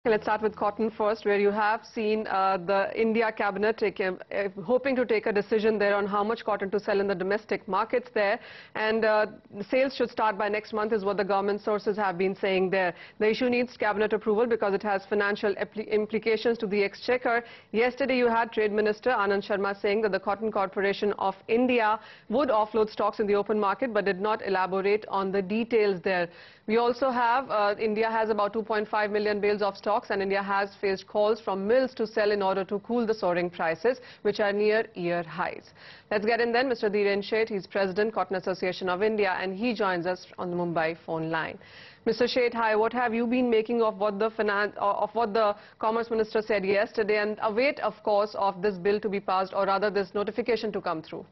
Let's start with cotton first, where you have seen the India cabinet hoping to take a decision there on how much cotton to sell in the domestic markets there. And sales should start by next month is what the government sources have been saying there. The issue needs cabinet approval because it has financial implications to the exchequer. Yesterday you had Trade Minister Anand Sharma saying that the Cotton Corporation of India would offload stocks in the open market but did not elaborate on the details there. We also have, India has about 2.5 million bales of stocks, and India has faced calls from mills to sell in order to cool the soaring prices, which are near year highs. Let's get in then Mr. Dhiren Sheth. He's President, Cotton Association of India, and he joins us on the Mumbai phone line. Mr. Sheth, hi. What have you been making of what the Commerce Minister said yesterday, and await, of course, of this bill to be passed, or rather this notification to come through?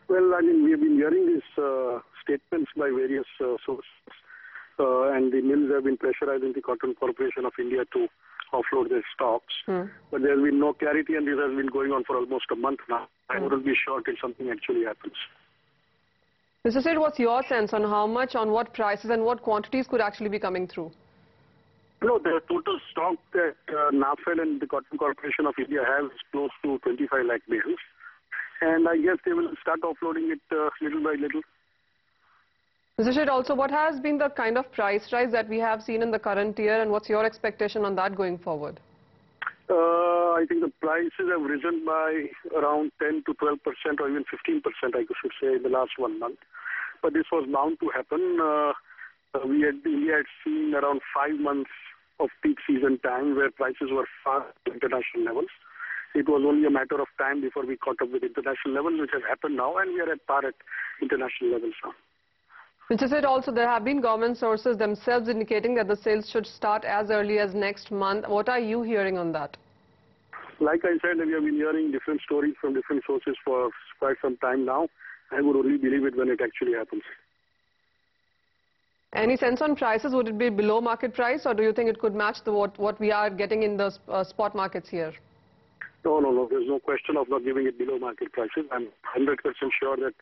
Well, I mean, we have been hearing these statements by various sources. And the mills have been pressurizing the Cotton Corporation of India to offload their stocks. But there has been no clarity, and this has been going on for almost a month now. I wouldn't be shocked if something actually happens. Mr. Sheth, what's your sense on how much, on what prices and what quantities could actually be coming through? No, the total stock that NAFED and the Cotton Corporation of India has is close to 25 lakh bales. And I guess they will start offloading it little by little. Mr. Sheth, also, what has been the kind of price rise that we have seen in the current year, and what's your expectation on that going forward? I think the prices have risen by around 10 to 12% or even 15%, I should say, in the last 1 month. But this was bound to happen. India had seen around 5 months of peak season time where prices were far to international levels. It was only a matter of time before we caught up with international levels, which has happened now, and we are at par at international levels now. Mr. Sheth, also there have been government sources themselves indicating that the sales should start as early as next month. What are you hearing on that? Like I said, we have been hearing different stories from different sources for quite some time now. I would only believe it when it actually happens. Any sense on prices? Would it be below market price, or do you think it could match what we are getting in the spot markets here? No. There's no question of not giving it below market prices. I'm 100% sure that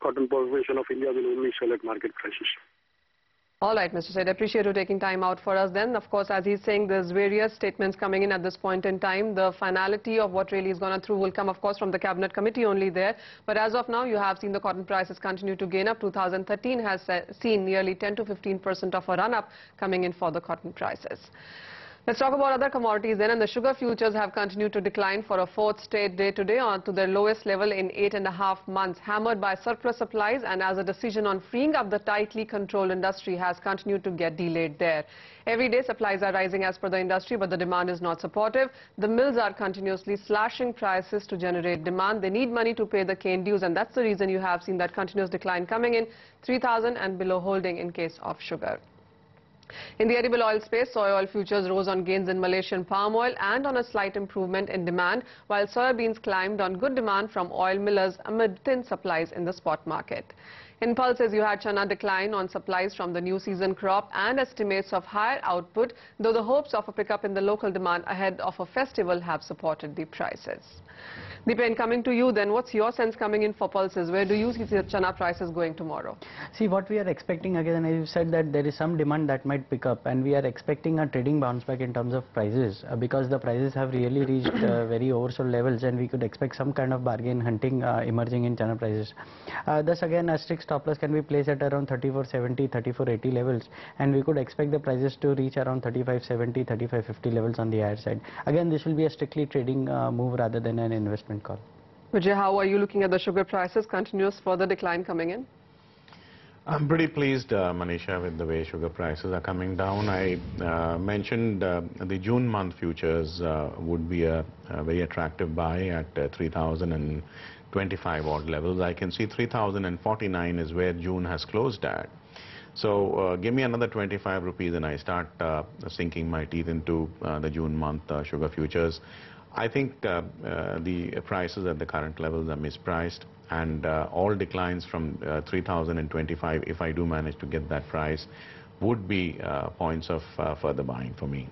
Cotton Corporation of India will only sell at market prices. All right, Mr. Sheth, I appreciate you taking time out for us then. Of course, as he's saying, there's various statements coming in at this point in time. The finality of what really is gone through will come, of course, from the Cabinet Committee only there. But as of now, you have seen the cotton prices continue to gain up. 2013 has seen nearly 10 to 15% of a run-up coming in for the cotton prices. Let's talk about other commodities then, and the sugar futures have continued to decline for a fourth straight day today on to their lowest level in 8.5 months, hammered by surplus supplies, and as a decision on freeing up the tightly controlled industry has continued to get delayed there. Every day supplies are rising as per the industry, but the demand is not supportive. The mills are continuously slashing prices to generate demand. They need money to pay the cane dues, and that's the reason you have seen that continuous decline coming in, 3,000 and below holding in case of sugar. In the edible oil space, soy oil futures rose on gains in Malaysian palm oil and on a slight improvement in demand, while soybeans climbed on good demand from oil millers amid thin supplies in the spot market. In pulses, you had chana decline on supplies from the new season crop and estimates of higher output, though the hopes of a pickup in the local demand ahead of a festival have supported the prices. Deepen, coming to you then, what's your sense coming in for pulses? Where do you see the chana prices going tomorrow? See, what we are expecting again, as you said, that there is some demand that might pick up, and we are expecting a trading bounce back in terms of prices because the prices have really reached very oversold levels, and we could expect some kind of bargain hunting emerging in chana prices. Thus again, a strict stop loss can be placed at around 34.70, 34.80 levels, and we could expect the prices to reach around 35.70, 35.50 levels on the higher side. Again, this will be a strictly trading move rather than an investment call. Vijay, how are you looking at the sugar prices? Continuous further decline coming in? I'm pretty pleased, Manisha, with the way sugar prices are coming down. I mentioned the June month futures would be a very attractive buy at 3,025 odd levels. I can see 3,049 is where June has closed at. So give me another 25 rupees and I start sinking my teeth into the June month sugar futures. I think the prices at the current levels are mispriced, and all declines from 3,025, if I do manage to get that price, would be points of further buying for me.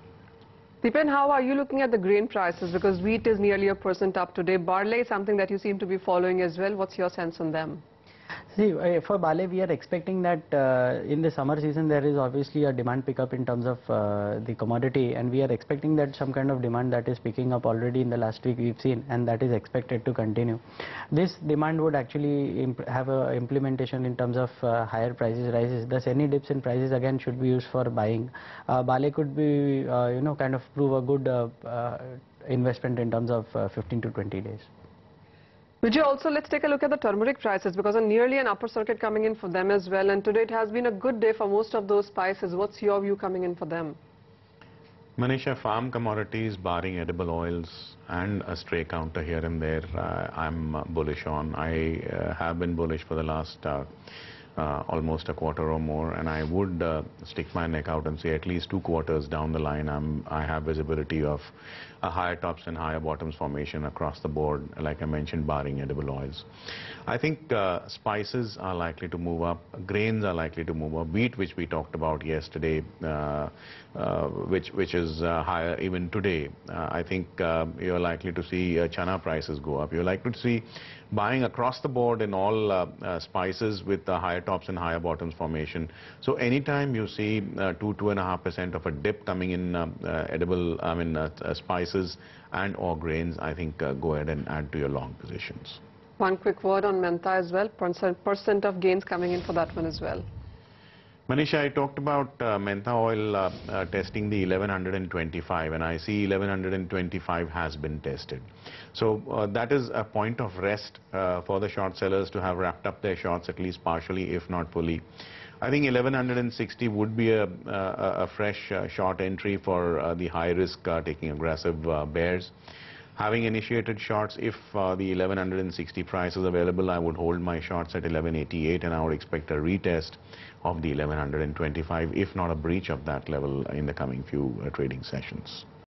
Deepen, how are you looking at the grain prices? Because wheat is nearly 1% up today. Barley is something that you seem to be following as well. What's your sense on them? See, for barley, we are expecting that in the summer season there is obviously a demand pickup in terms of the commodity, and we are expecting that some kind of demand that is picking up already in the last week we've seen, and that is expected to continue. This demand would actually have a implementation in terms of higher prices rises. Thus, any dips in prices again should be used for buying. Barley could be, kind of prove a good investment in terms of 15 to 20 days. Vijay, also let's take a look at the turmeric prices, because nearly an upper circuit coming in for them as well, and today it has been a good day for most of those spices. What's your view coming in for them? Manisha, farm commodities barring edible oils and a stray counter here and there, I'm bullish on. I have been bullish for the last almost a quarter or more, and I would stick my neck out and say at least 2 quarters down the line I have visibility of a higher tops and higher bottoms formation across the board, like I mentioned, barring edible oils. I think spices are likely to move up, grains are likely to move up, wheat, which we talked about yesterday, which is higher even today. I think you're likely to see chana prices go up. You're likely to see buying across the board in all spices with higher tops and higher bottoms formation. So anytime you see 2.5% of a dip coming in spices and or grains, I think go ahead and add to your long positions. One quick word on Mentha as well, percent of gains coming in for that one as well. Manisha, I talked about Mentha oil testing the 1125, and I see 1125 has been tested. So that is a point of rest for the short sellers to have wrapped up their shorts at least partially, if not fully. I think 1160 would be a fresh short entry for the high risk taking aggressive bears. Having initiated shorts, if the 1160 price is available, I would hold my shorts at 1188, and I would expect a retest of the 1125, if not a breach of that level in the coming few trading sessions.